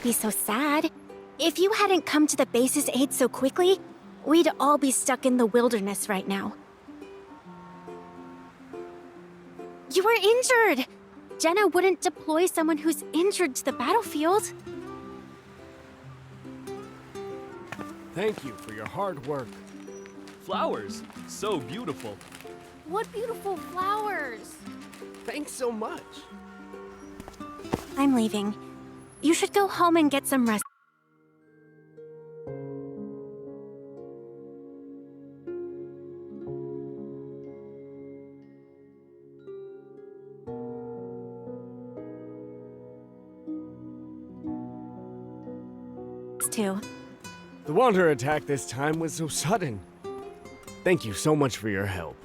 be so sad. If you hadn't come to the base's aid so quickly, we'd all be stuck in the wilderness right now. You were injured! Jenna wouldn't deploy someone who's injured to the battlefield. Thank you for your hard work. Flowers, so beautiful. What beautiful flowers! Thanks so much. I'm leaving. You should go home and get some rest. Too. The water attack this time was so sudden. Thank you so much for your help.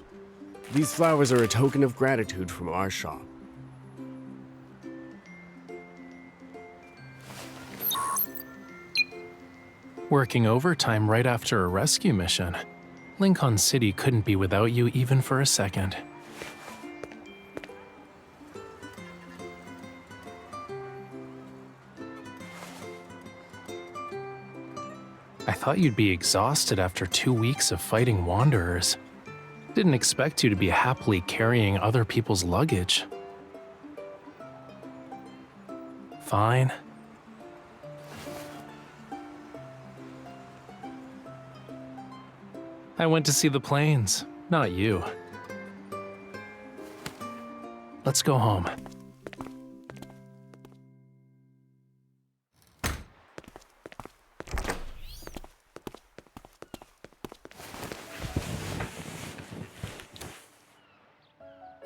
These flowers are a token of gratitude from our shop. Working overtime right after a rescue mission. Lincoln City couldn't be without you even for a second. I thought you'd be exhausted after 2 weeks of fighting wanderers. Didn't expect you to be happily carrying other people's luggage. Fine. I went to see the planes, not you. Let's go home.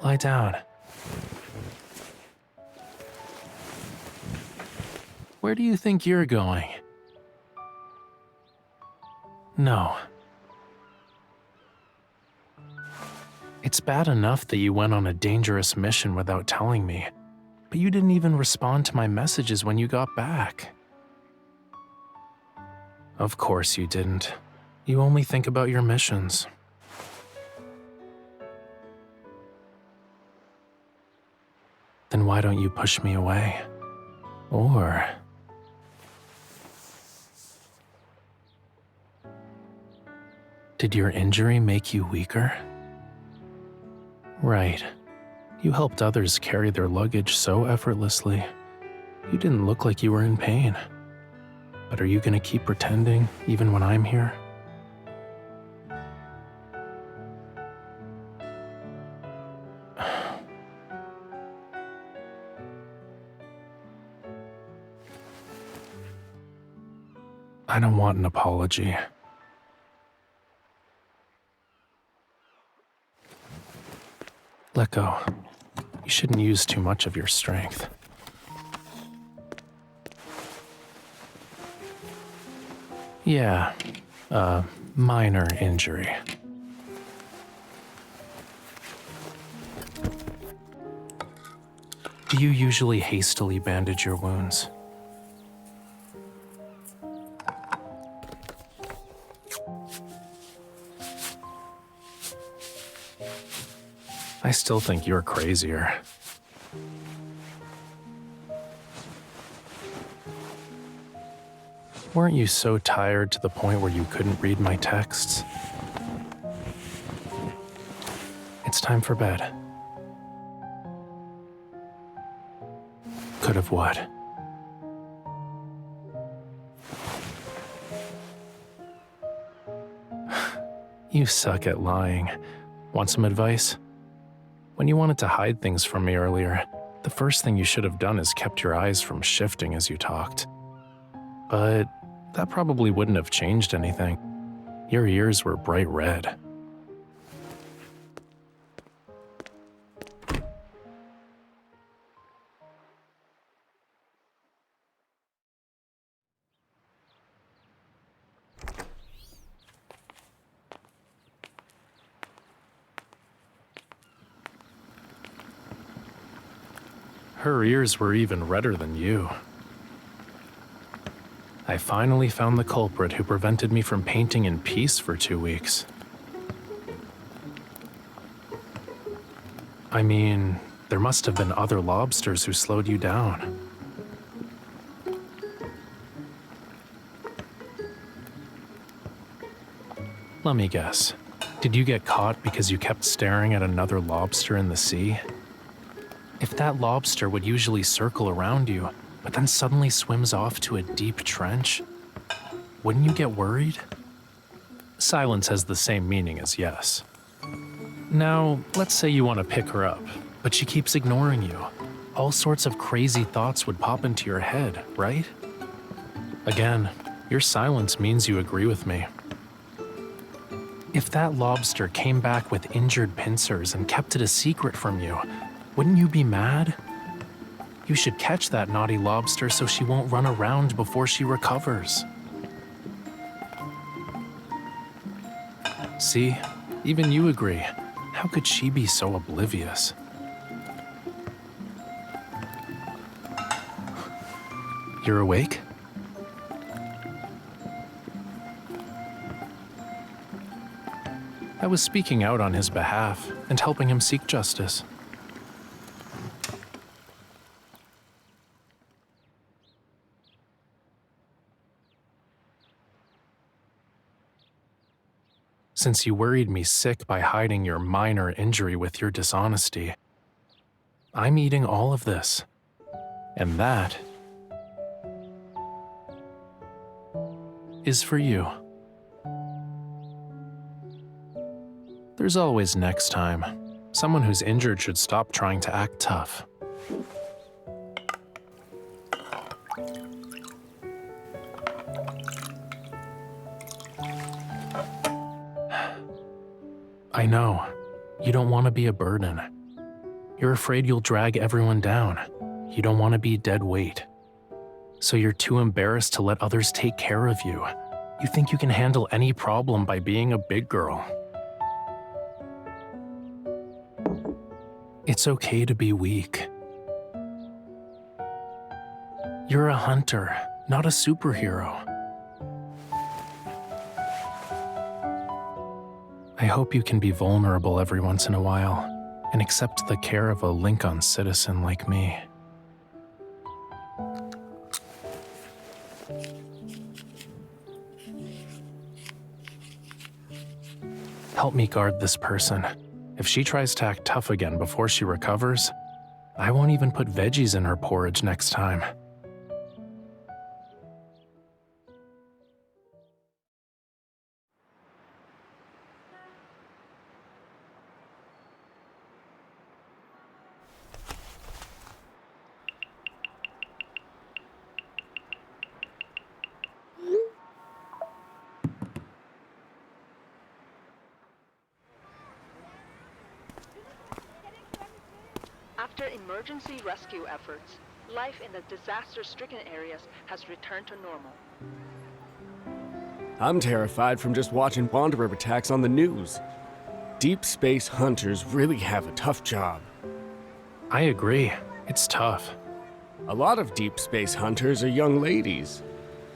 Lie down. Where do you think you're going? No. It's bad enough that you went on a dangerous mission without telling me, but you didn't even respond to my messages when you got back. Of course you didn't. You only think about your missions. Then why don't you push me away? Or... did your injury make you weaker? Right. You helped others carry their luggage so effortlessly. You didn't look like you were in pain. But are you gonna keep pretending, even when I'm here? I don't want an apology. Let go. You shouldn't use too much of your strength. Yeah, a minor injury. Do you usually hastily bandage your wounds? I still think you're crazier. Weren't you so tired to the point where you couldn't read my texts? It's time for bed. Could have what? You suck at lying. Want some advice? When you wanted to hide things from me earlier, the first thing you should have done is kept your eyes from shifting as you talked. But that probably wouldn't have changed anything. Your ears were bright red. Her ears were even redder than you. I finally found the culprit who prevented me from painting in peace for 2 weeks. I mean, there must have been other lobsters who slowed you down. Let me guess. Did you get caught because you kept staring at another lobster in the sea? If that lobster would usually circle around you, but then suddenly swims off to a deep trench, wouldn't you get worried? Silence has the same meaning as yes. Now, let's say you want to pick her up, but she keeps ignoring you. All sorts of crazy thoughts would pop into your head, right? Again, your silence means you agree with me. If that lobster came back with injured pincers and kept it a secret from you, wouldn't you be mad? You should catch that naughty lobster so she won't run around before she recovers. See, even you agree. How could she be so oblivious? You're awake? I was speaking out on his behalf and helping him seek justice. Since you worried me sick by hiding your minor injury with your dishonesty, I'm eating all of this. And that is for you. There's always next time. Someone who's injured should stop trying to act tough. I know. You don't want to be a burden. You're afraid you'll drag everyone down. You don't want to be dead weight. So you're too embarrassed to let others take care of you. You think you can handle any problem by being a big girl. It's okay to be weak. You're a hunter, not a superhero. I hope you can be vulnerable every once in a while and accept the care of a Lincoln citizen like me. Help me guard this person. If she tries to act tough again before she recovers, I won't even put veggies in her porridge next time. After emergency rescue efforts, life in the disaster-stricken areas has returned to normal. I'm terrified from just watching wanderer attacks on the news. Deep space hunters really have a tough job. I agree. It's tough. A lot of deep space hunters are young ladies.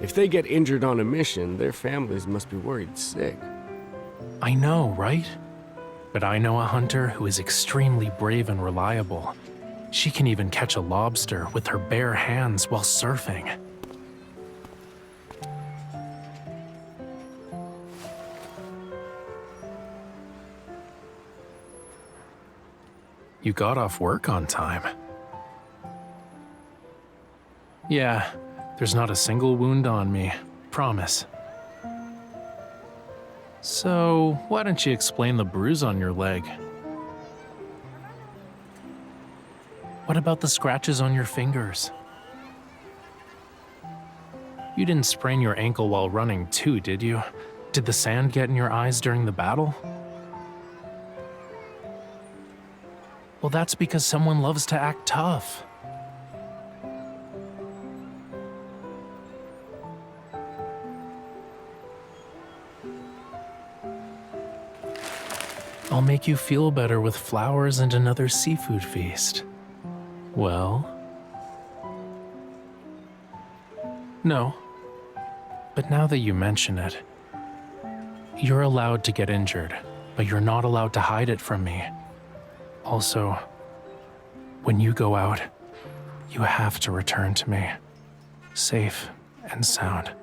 If they get injured on a mission, their families must be worried sick. I know, right? But I know a hunter who is extremely brave and reliable. She can even catch a lobster with her bare hands while surfing. You got off work on time. Yeah, there's not a single wound on me, promise. So, why don't you explain the bruise on your leg? What about the scratches on your fingers? You didn't sprain your ankle while running too, did you? Did the sand get in your eyes during the battle? Well, that's because someone loves to act tough. I'll make you feel better with flowers and another seafood feast. Well? No. But now that you mention it, you're allowed to get injured, but you're not allowed to hide it from me. Also, when you go out, you have to return to me, safe and sound.